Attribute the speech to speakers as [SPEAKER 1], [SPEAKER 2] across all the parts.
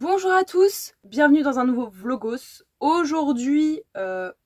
[SPEAKER 1] Bonjour à tous, bienvenue dans un nouveau vlogos. Aujourd'hui,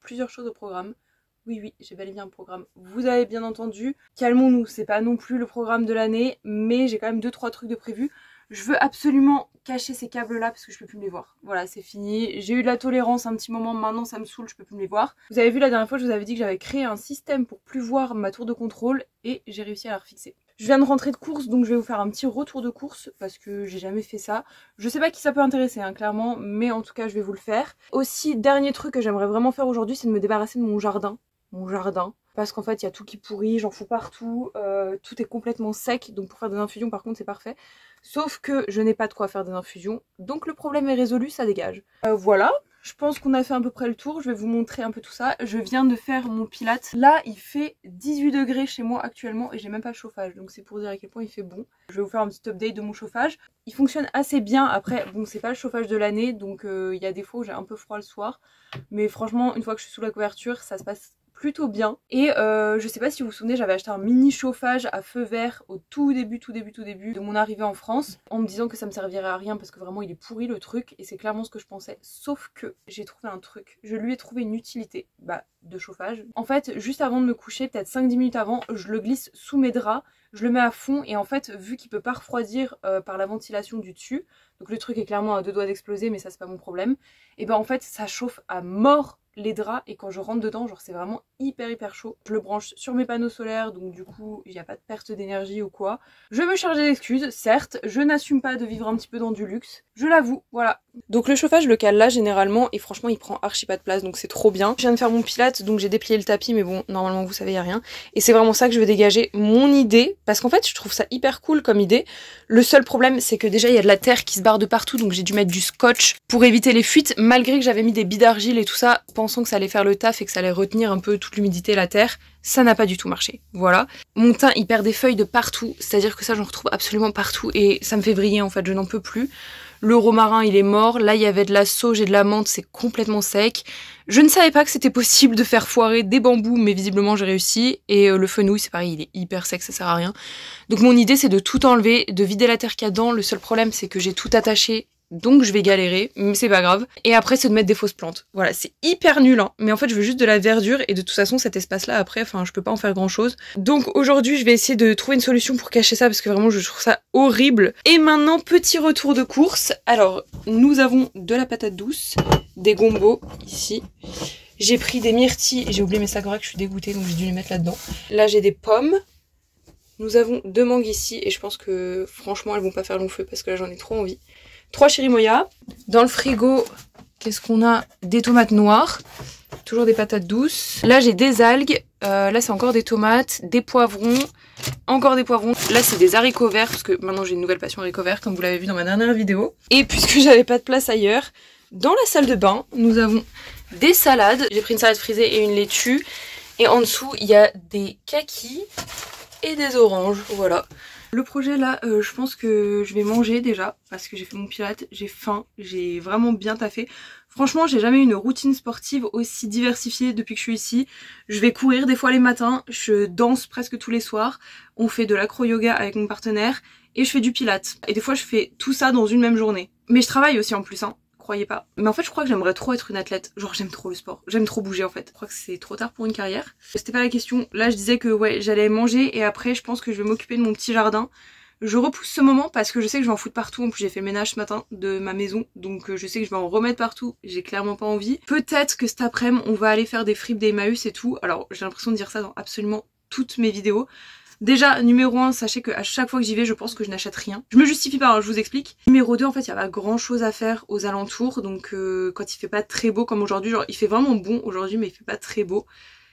[SPEAKER 1] plusieurs choses au programme. Oui, j'ai bel et bien un programme, vous avez bien entendu. Calmons-nous, c'est pas non plus le programme de l'année, mais j'ai quand même 2-3 trucs de prévu. Je veux absolument cacher ces câbles là parce que je peux plus me les voir. Voilà, c'est fini. J'ai eu de la tolérance un petit moment, maintenant ça me saoule, je peux plus me les voir. Vous avez vu la dernière fois, je vous avais dit que j'avais créé un système pour plus voir ma tour de contrôle et j'ai réussi à la refixer. Je viens de rentrer de course, donc je vais vous faire un petit retour de course parce que j'ai jamais fait ça. Je sais pas qui ça peut intéresser, hein, clairement, mais en tout cas je vais vous le faire. Aussi, dernier truc que j'aimerais vraiment faire aujourd'hui, c'est de me débarrasser de mon jardin. Parce qu'en fait il y a tout qui pourrit, j'en fous partout, tout est complètement sec, donc pour faire des infusions par contre c'est parfait. Sauf que je n'ai pas de quoi faire des infusions, donc le problème est résolu, ça dégage. Voilà, je pense qu'on a fait à peu près le tour, je vais vous montrer un peu tout ça. Je viens de faire mon pilate, là il fait 18 degrés chez moi actuellement et j'ai même pas le chauffage, donc c'est pour dire à quel point il fait bon. Je vais vous faire un petit update de mon chauffage. Il fonctionne assez bien, après bon c'est pas le chauffage de l'année, donc il y a des fois où j'ai un peu froid le soir. Mais franchement une fois que je suis sous la couverture ça se passe plutôt bien. Et je sais pas si vous vous souvenez, j'avais acheté un mini chauffage à feu vert au tout début de mon arrivée en France, en me disant que ça me servirait à rien parce que vraiment il est pourri le truc, et c'est clairement ce que je pensais. Sauf que j'ai trouvé un truc, je lui ai trouvé une utilité de chauffage. En fait, juste avant de me coucher, peut-être 5-10 minutes avant, je le glisse sous mes draps, je le mets à fond, et en fait, vu qu'il peut pas refroidir par la ventilation du dessus, donc le truc est clairement à deux doigts d'exploser, mais ça c'est pas mon problème, et ben en fait ça chauffe à mort les draps, et quand je rentre dedans, genre c'est vraiment hyper chaud. Je le branche sur mes panneaux solaires, donc du coup il n'y a pas de perte d'énergie ou quoi. Je me charge d'excuses, certes, je n'assume pas de vivre un petit peu dans du luxe, je l'avoue, voilà. Donc le chauffage le cale là généralement, et franchement il prend archi pas de place, donc c'est trop bien. Je viens de faire mon pilate, donc j'ai déplié le tapis, mais bon normalement vous savez y a rien. Et c'est vraiment ça que je veux dégager, mon idée, parce qu'en fait je trouve ça hyper cool comme idée. Le seul problème c'est que déjà il y a de la terre qui se barre de partout, donc j'ai dû mettre du scotch pour éviter les fuites, malgré que j'avais mis des billes d'argile et tout ça, pensant que ça allait faire le taf et que ça allait retenir un peu toute l'humidité et la terre. Ça n'a pas du tout marché, voilà. Mon teint il perd des feuilles de partout, c'est-à-dire que ça j'en retrouve absolument partout et ça me fait vriller en fait, je n'en peux plus. Le romarin il est mort, là il y avait de la sauge et de la menthe, c'est complètement sec. Je ne savais pas que c'était possible de faire foirer des bambous, mais visiblement j'ai réussi. Et le fenouil c'est pareil, il est hyper sec, ça sert à rien. Donc mon idée c'est de tout enlever, de vider la terre qu'il y a dedans. Le seul problème c'est que j'ai tout attaché, donc je vais galérer, mais c'est pas grave. Et après c'est de mettre des fausses plantes. Voilà, c'est hyper nul, hein. Mais en fait je veux juste de la verdure, et de toute façon cet espace là après, enfin je peux pas en faire grand chose. Donc aujourd'hui je vais essayer de trouver une solution pour cacher ça, parce que vraiment je trouve ça horrible. Et maintenant petit retour de course. Alors nous avons de la patate douce, des gombos ici. J'ai pris des myrtilles, j'ai oublié mes sakorak, je suis dégoûtée donc j'ai dû les mettre là-dedans. Là j'ai des pommes. Nous avons 2 mangues ici, et je pense que franchement elles vont pas faire long feu parce que là j'en ai trop envie. 3 chérimoyas. Dans le frigo, qu'est-ce qu'on a? Des tomates noires. Toujours des patates douces. Là, j'ai des algues. Là, c'est encore des tomates. Des poivrons. Encore des poivrons. Là, c'est des haricots verts, parce que maintenant, j'ai une nouvelle passion haricots verts, comme vous l'avez vu dans ma dernière vidéo. Et puisque j'avais pas de place ailleurs, dans la salle de bain, nous avons des salades. J'ai pris une salade frisée et une laitue. Et en dessous, il y a des kakis et des oranges. Voilà. Le projet là, je pense que je vais manger déjà parce que j'ai fait mon pilate, j'ai faim, j'ai vraiment bien taffé. Franchement, j'ai jamais eu une routine sportive aussi diversifiée depuis que je suis ici. Je vais courir des fois les matins, je danse presque tous les soirs, on fait de l'acro-yoga avec mon partenaire et je fais du pilate. Et des fois je fais tout ça dans une même journée. Mais je travaille aussi en plus, hein. Croyez pas. Mais en fait je crois que j'aimerais trop être une athlète. Genre j'aime trop le sport, j'aime trop bouger en fait. Je crois que c'est trop tard pour une carrière. C'était pas la question. Là je disais que ouais j'allais manger, et après je pense que je vais m'occuper de mon petit jardin. Je repousse ce moment parce que je sais que je vais en foutre partout. En plus j'ai fait le ménage ce matin de ma maison, donc je sais que je vais en remettre partout. J'ai clairement pas envie. Peut-être que cet après-midi on va aller faire des fripes d'Emmaüs et tout. Alors j'ai l'impression de dire ça dans absolument toutes mes vidéos. Déjà, numéro 1, sachez qu'à chaque fois que j'y vais, je pense que je n'achète rien. Je me justifie pas, hein, je vous explique. Numéro 2, en fait, il n'y a pas grand chose à faire aux alentours. Donc quand il fait pas très beau comme aujourd'hui, genre il fait vraiment bon aujourd'hui, mais il fait pas très beau.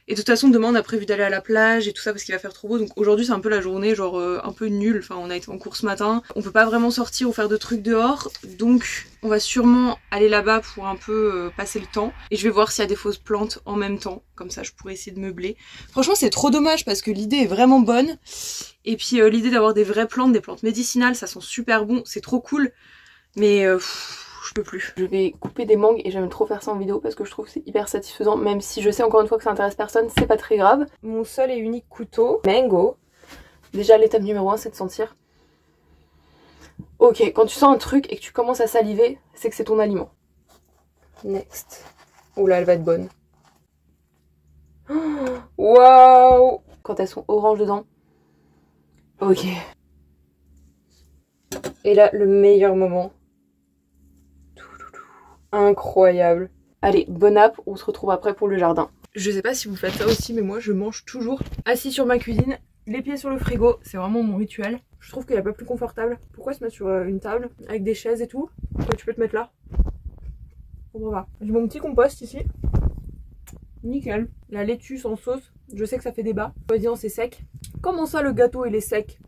[SPEAKER 1] Et de toute façon demain on a prévu d'aller à la plage et tout ça parce qu'il va faire trop beau, donc aujourd'hui c'est un peu la journée genre un peu nulle, enfin on a été en cours ce matin, on peut pas vraiment sortir ou faire de trucs dehors, donc on va sûrement aller là-bas pour un peu passer le temps, et je vais voir s'il y a des fausses plantes en même temps, comme ça je pourrais essayer de meubler. Franchement c'est trop dommage parce que l'idée est vraiment bonne, et puis l'idée d'avoir des vraies plantes, des plantes médicinales, ça sent super bon, c'est trop cool, mais je peux plus. Je vais couper des mangues et j'aime trop faire ça en vidéo parce que je trouve que c'est hyper satisfaisant, même si je sais encore une fois que ça intéresse personne, c'est pas très grave. Mon seul et unique couteau, mango. Déjà l'étape numéro 1 c'est de sentir. Ok, quand tu sens un truc et que tu commences à saliver, c'est que c'est ton aliment. Next. Oula, elle va être bonne. Waouh! Quand elles sont oranges dedans. Ok. Et là, le meilleur moment. Incroyable. Allez, bonne app, on se retrouve après pour le jardin. Je sais pas si vous faites ça aussi, mais moi je mange toujours assis sur ma cuisine, les pieds sur le frigo, c'est vraiment mon rituel. Je trouve qu'il n'y a pas plus confortable. Pourquoi se mettre sur une table avec des chaises et tout quand tu peux te mettre là? Je comprends pas. J'ai mon petit compost ici. Nickel. La laitue en sauce, je sais que ça fait débat. Voyons, c'est sec. Comment ça le gâteau il est sec?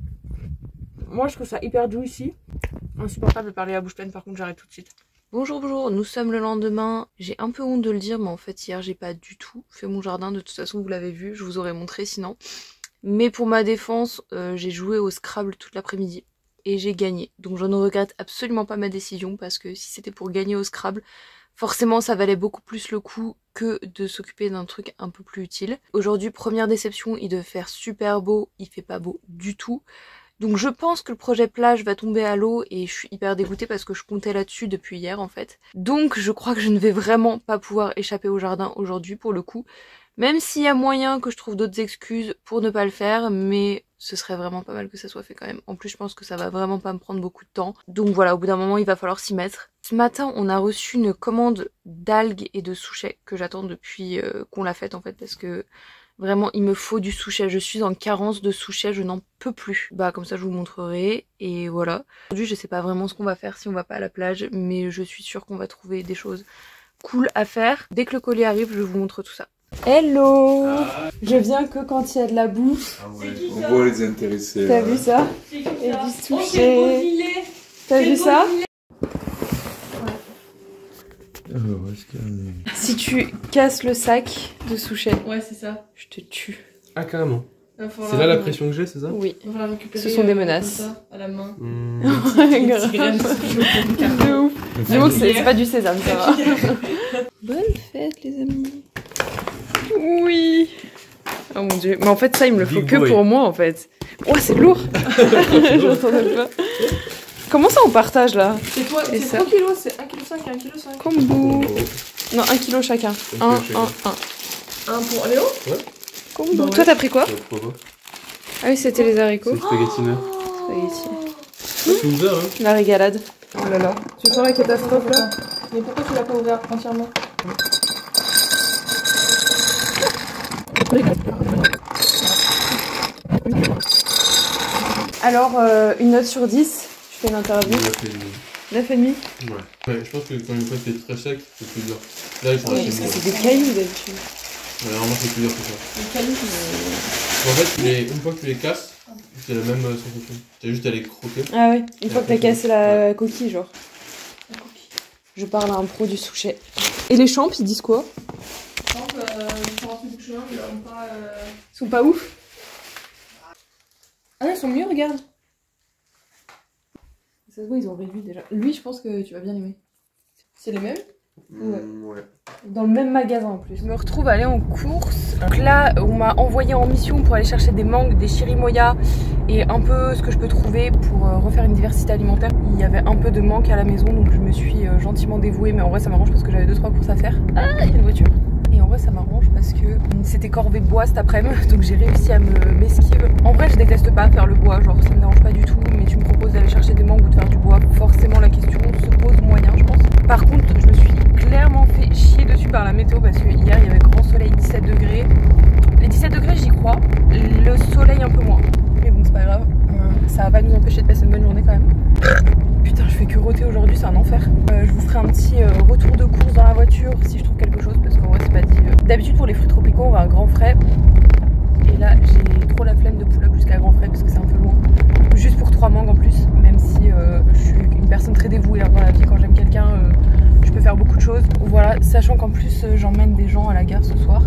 [SPEAKER 1] Moi je trouve ça hyper juicy. Insupportable de parler à bouche pleine, par contre j'arrête tout de suite. Bonjour, bonjour, nous sommes le lendemain. J'ai un peu honte de le dire, mais en fait hier j'ai pas du tout fait mon jardin. De toute façon vous l'avez vu, je vous aurais montré sinon. Mais pour ma défense, j'ai joué au Scrabble toute l'après-midi et j'ai gagné. Donc je ne regrette absolument pas ma décision parce que si c'était pour gagner au Scrabble, forcément ça valait beaucoup plus le coup que de s'occuper d'un truc un peu plus utile. Aujourd'hui, première déception, il devait faire super beau, il fait pas beau du tout. Donc je pense que le projet plage va tomber à l'eau et je suis hyper dégoûtée parce que je comptais là-dessus depuis hier en fait. Donc je crois que je ne vais vraiment pas pouvoir échapper au jardin aujourd'hui pour le coup. Même s'il y a moyen que je trouve d'autres excuses pour ne pas le faire, mais ce serait vraiment pas mal que ça soit fait quand même. En plus je pense que ça va vraiment pas me prendre beaucoup de temps. Donc voilà, au bout d'un moment il va falloir s'y mettre. Ce matin on a reçu une commande d'algues et de souchets que j'attends depuis qu'on l'a faite en fait parce que... Vraiment, il me faut du souchet. Je suis en carence de souchet, je n'en peux plus. Bah comme ça, je vous montrerai. Et voilà. Aujourd'hui, je sais pas vraiment ce qu'on va faire si on va pas à la plage, mais je suis sûre qu'on va trouver des choses cool à faire. Dès que le colis arrive, je vous montre tout ça. Hello! Je viens que quand il y a de la bouffe.
[SPEAKER 2] Ah ouais, on voit les intéressés.
[SPEAKER 1] T'as vu ça? Et du souchet. T'as vu ça? Si tu casses le sac de souchet,
[SPEAKER 3] ouais, c'est ça.
[SPEAKER 1] Je te tue.
[SPEAKER 4] Ah, carrément. C'est là la pression que j'ai, c'est ça?
[SPEAKER 1] Oui.
[SPEAKER 3] On va la récupérer.
[SPEAKER 1] Ce sont des menaces.
[SPEAKER 3] Ça, à la main.
[SPEAKER 1] De ouf. Donc c'est pas du sésame, ça va. Bonne fête, les amis. Oui. Oh mon dieu. Mais en fait, ça, il me le faut que pour moi, en fait. Oh, c'est lourd. J'entendais pas. Comment ça on partage là?
[SPEAKER 3] C'est toi, c'est 3 kilos, c'est 1,5 kg et 1,5 kg.
[SPEAKER 1] Combo. Non, 1 kilo chacun. 1, 1, 1.
[SPEAKER 3] 1 pour Léo?
[SPEAKER 4] Ouais.
[SPEAKER 1] Combo. Bah ouais. Toi t'as pris quoi? Ah oui, c'était les haricots.
[SPEAKER 4] C'est spaghetti neuf.
[SPEAKER 1] Spaghetti.
[SPEAKER 4] C'est ouvert, hein?
[SPEAKER 1] La régalade. Oh là là. Tu sens la catastrophe là?
[SPEAKER 3] Mais pourquoi tu l'as pas ouvert entièrement?
[SPEAKER 1] Alors, une note sur 10. Je fais une interview. 9,5. 9,5?
[SPEAKER 4] Ouais. Ouais, je pense que quand une fois c'est très sec, c'est plus dur. Là, il sera
[SPEAKER 1] oui, parce que c'est des cailloux d'habitude.
[SPEAKER 4] Ouais, normalement c'est plus dur que ça.
[SPEAKER 3] Les cailloux,
[SPEAKER 4] En fait, une fois que tu les casses, c'est la même sensation. T'as juste à les croquer.
[SPEAKER 1] Ah ouais, une fois que t'as cassé la coquille, genre.
[SPEAKER 3] La coquille.
[SPEAKER 1] Je parle à un pro du souchet. Et les champs, ils disent quoi?
[SPEAKER 3] Les champs, ils sont rentrés du chemin, mais ils sont pas...
[SPEAKER 1] Ils sont pas ouf? Ah, ils sont mieux, regarde. Ça se voit, ils ont réduit déjà. Lui, je pense que tu vas bien aimer.
[SPEAKER 3] C'est les mêmes?
[SPEAKER 4] Ouais.
[SPEAKER 1] Dans le même magasin en plus. Je me retrouve à aller en course. Donc là, on m'a envoyé en mission pour aller chercher des mangues, des chirimoyas et un peu ce que je peux trouver pour refaire une diversité alimentaire. Il y avait un peu de manque à la maison, donc je me suis gentiment dévouée, mais en vrai ça m'arrange parce que j'avais 2-3 courses à faire. Ah, il y a une voiture. Et en vrai ça m'arrange parce que c'était corvée bois cet après-midi, donc j'ai réussi à m'esquiver. En vrai je déteste pas faire le bois, genre ça me dérange pas du tout, mais tu me proposes d'aller chercher des mangues ou de faire du bois, forcément la question se pose moyen je pense. Par contre je me suis clairement fait chier dessus par la météo parce que hier il y avait grand soleil, 17 degrés. Les 17 degrés j'y crois, le soleil un peu moins. Mais bon c'est pas grave, ça va pas nous empêcher de passer une bonne journée quand même. Putain je fais que rôter aujourd'hui, c'est un enfer. Je vous ferai un petit retour de course dans la voiture si je trouve quelque chose parce qu'en vrai c'est pas dit. D'habitude pour les fruits tropicaux on va à Grand Frais. Et là j'ai trop la flemme de pull up jusqu'à Grand Frais parce que c'est un peu loin. Juste pour 3 mangues en plus, même si je suis une personne très dévouée dans la vie, quand j'aime quelqu'un je peux faire beaucoup de choses. Voilà, sachant qu'en plus j'emmène des gens à la gare ce soir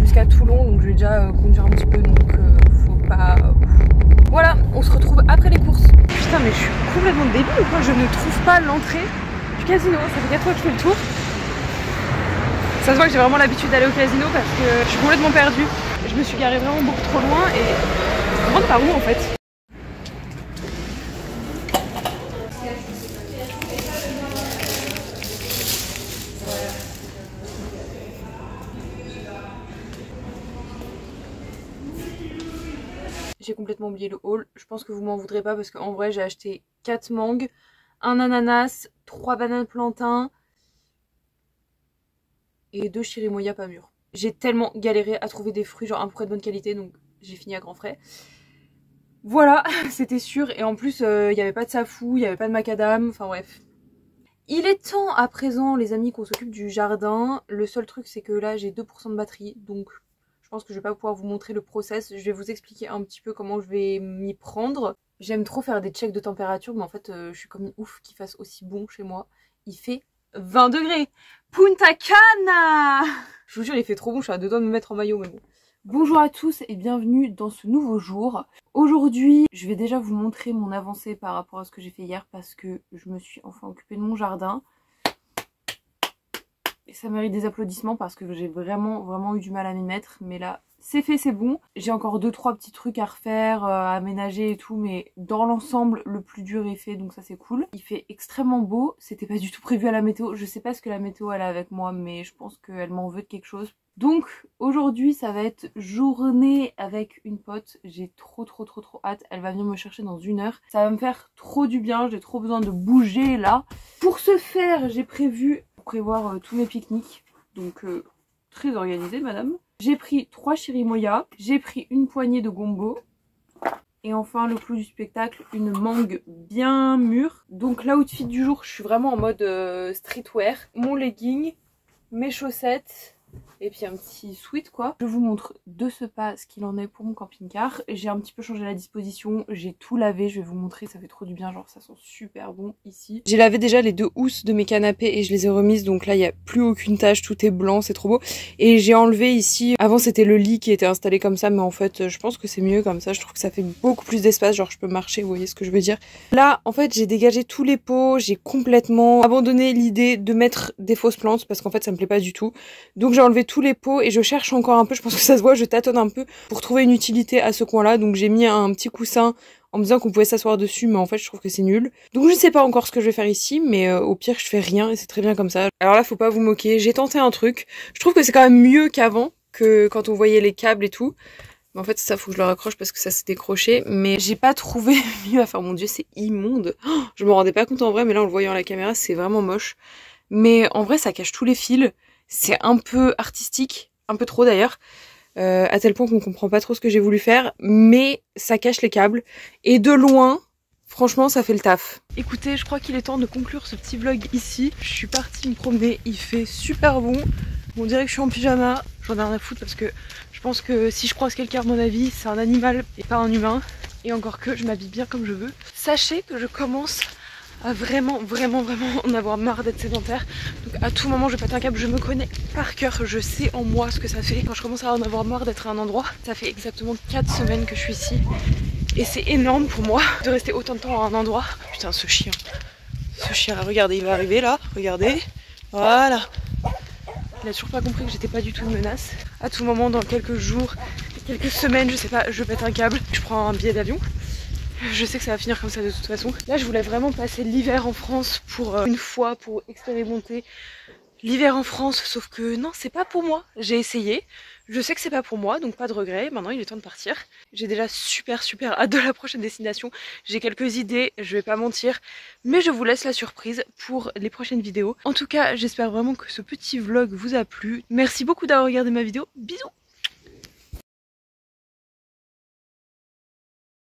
[SPEAKER 1] jusqu'à Toulon, donc je vais déjà conduire un petit peu, donc faut pas... Voilà, on se retrouve après les courses. Putain mais je suis complètement débile ou quoi? Je ne trouve pas l'entrée du casino, ça fait 4 fois que je fais le tour. Ça se voit que j'ai vraiment l'habitude d'aller au casino parce que je suis complètement perdue. Je me suis garée vraiment beaucoup trop loin et je rentre par où en fait? j'ai complètement oublié le haul. Je pense que vous m'en voudrez pas parce qu'en vrai j'ai acheté 4 mangues, un ananas, 3 bananes plantains et 2 chirimoya pas mûrs. J'ai tellement galéré à trouver des fruits genre à peu près de bonne qualité, donc j'ai fini à grands frais. Voilà, c'était sûr. Et en plus, il n'y avait pas de safou, il n'y avait pas de macadam, enfin bref. Il est temps à présent, les amis, qu'on s'occupe du jardin. Le seul truc, c'est que là, j'ai 2% de batterie, donc je pense que je vais pas pouvoir vous montrer le process. Je vais vous expliquer un petit peu comment je vais m'y prendre. J'aime trop faire des checks de température, mais en fait, je suis comme une ouf qu'il fasse aussi bon chez moi. Il fait 20 degrés. Punta Cana! Je vous jure, il fait trop bon, je suis à 2 doigts de me mettre en maillot, mais bon. Bonjour à tous et bienvenue dans ce nouveau jour. Aujourd'hui, je vais déjà vous montrer mon avancée par rapport à ce que j'ai fait hier parce que je me suis enfin occupée de mon jardin. Et ça mérite des applaudissements parce que j'ai vraiment eu du mal à m'y mettre. Mais là, c'est fait, c'est bon. J'ai encore 2-3 petits trucs à refaire, à aménager et tout. Mais dans l'ensemble, le plus dur est fait, donc ça c'est cool. Il fait extrêmement beau. C'était pas du tout prévu à la météo. Je sais pas ce que la météo elle a avec moi, mais je pense qu'elle m'en veut de quelque chose. Donc aujourd'hui ça va être journée avec une pote, j'ai trop hâte, elle va venir me chercher dans 1 heure. Ça va me faire trop du bien, j'ai trop besoin de bouger là. Pour ce faire, j'ai prévu prévoir tous mes pique-niques, donc très organisé madame. J'ai pris 3 chirimoya, j'ai pris une poignée de gombo. Et enfin le clou du spectacle, une mangue bien mûre. Donc l'outfit du jour, je suis vraiment en mode streetwear. Mon legging, mes chaussettes et puis un petit sweat quoi. Je vous montre de ce pas ce qu'il en est pour mon camping-car. J'ai un petit peu changé la disposition, j'ai tout lavé, je vais vous montrer, ça fait trop du bien, genre ça sent super bon ici. J'ai lavé déjà les 2 housses de mes canapés et je les ai remises, donc là il n'y a plus aucune tache, tout est blanc, c'est trop beau. Et j'ai enlevé ici, avant c'était le lit qui était installé comme ça, mais en fait je pense que c'est mieux comme ça, je trouve que ça fait beaucoup plus d'espace, genre je peux marcher, vous voyez ce que je veux dire. Là en fait j'ai dégagé tous les pots, j'ai complètement abandonné l'idée de mettre des fausses plantes parce qu'en fait ça me plaît pas du tout. Donc j'ai enlevé tous les pots et je cherche encore un peu, je pense que ça se voit, je tâtonne un peu pour trouver une utilité à ce coin là. Donc j'ai mis un petit coussin en me disant qu'on pouvait s'asseoir dessus, mais en fait je trouve que c'est nul. Donc je sais pas encore ce que je vais faire ici, mais au pire je fais rien et c'est très bien comme ça. Alors là faut pas vous moquer, j'ai tenté un truc, je trouve que c'est quand même mieux qu'avant, que quand on voyait les câbles et tout. Mais en fait ça faut que je le raccroche parce que ça s'est décroché, mais j'ai pas trouvé mieux à faire. Mon dieu c'est immonde, je me rendais pas compte en vrai, mais là en le voyant à la caméra c'est vraiment moche. Mais en vrai ça cache tous les fils. C'est un peu artistique, un peu trop d'ailleurs, à tel point qu'on comprend pas trop ce que j'ai voulu faire, mais ça cache les câbles. Et de loin, franchement, ça fait le taf. Écoutez, je crois qu'il est temps de conclure ce petit vlog ici. Je suis partie me promener, il fait super bon. On dirait que je suis en pyjama, j'en ai rien à foutre parce que je pense que si je croise quelqu'un à mon avis, c'est un animal et pas un humain. Et encore que je m'habille bien comme je veux. Sachez que je commence à vraiment en avoir marre d'être sédentaire. Donc à tout moment je pète un câble, je me connais par cœur, je sais en moi ce que ça fait. Quand je commence à en avoir marre d'être à un endroit, ça fait exactement 4 semaines que je suis ici. Et c'est énorme pour moi de rester autant de temps à un endroit. Putain ce chien là, regardez, il va arriver là, regardez. Voilà. Il a toujours pas compris que j'étais pas du tout une menace. À tout moment, dans quelques jours, quelques semaines, je sais pas, je pète un câble, je prends un billet d'avion. Je sais que ça va finir comme ça de toute façon. Là je voulais vraiment passer l'hiver en France pour une fois, pour expérimenter l'hiver en France, sauf que non c'est pas pour moi. J'ai essayé, je sais que c'est pas pour moi, donc pas de regret, maintenant il est temps de partir. J'ai déjà super hâte de la prochaine destination, j'ai quelques idées, je vais pas mentir, mais je vous laisse la surprise pour les prochaines vidéos. En tout cas j'espère vraiment que ce petit vlog vous a plu. Merci beaucoup d'avoir regardé ma vidéo, bisous.